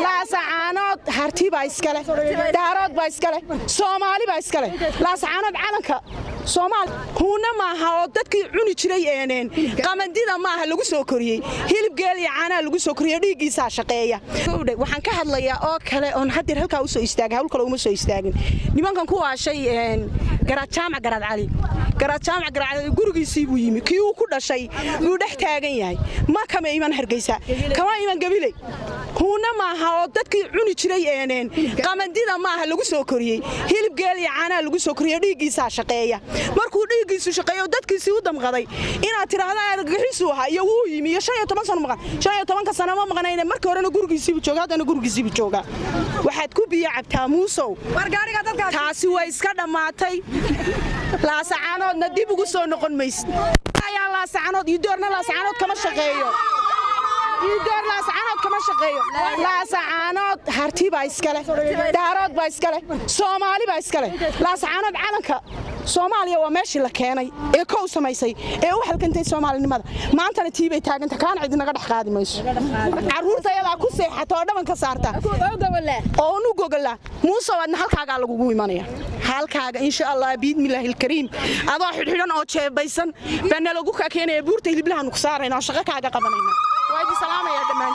laasacaanood harti baa iskale daarood baa iskale Soomaali baa iskale laasacaanood calanka Soomaali huuna maaha oo dadkii cuni jiray qamandida maaha lagu soo koriyay hilib geel iyo caana lagu soo koriyay dhiigiisa shaqeeya waxaan ka hadlayaa oo kale on hadir halka u soo istaagay hawl kale uma soo istaagin nimankan ku waashay garaad jaamac garaad gurigiisii buu yimi kii uu ku dhashay buu dhex taagan yahay ma kama iman Hargeysa kama iman Gabiley huuna maaha oo dadkii cuni jiray qamandida maaha lagu soo koriyay hilib geel iyo caana lagu soo koriyay dhiigiisa shaqeeya markuu dhiigiisu shaqeeyo dadkiisii u damqaday inaad tiraahdo argagixisu ahaa iyo wuu yimi 15 sano maqan 15 sano ma maqanayna markii horena gurigiisii buu joogaa hadana gurigiisii buu joogaa waxaad ku biyo cabtaa muusow taasi way iska dhamaatay laasacaanoodna dib ugu soo noqon maysid ayaa laasacaanood iyo doorna laasacaanood kama shaqeeyo laasacaanood harti baa iskale daarood baa iskale Soomaali baa iskale laasacaanood calanka Soomaaliya waa meeshii la keenay ee koow samaysay ee u halkantay Soomaalinimada maantana tiibay taaganta kaan cid naga dhex qaadi mayso caruurtayada ku seexato oo dhaban ka saarta oo nu gogolaa muuso wadna halkaaga lagu imanaya halkaaga insha Allah biidmillaahil kariim adoo xidhan oo jeebaysan bana lagu ka keenay buurta hiliblaha nu ku saarayna shaqo kaaga qabanayna waa salaam ya dhamaan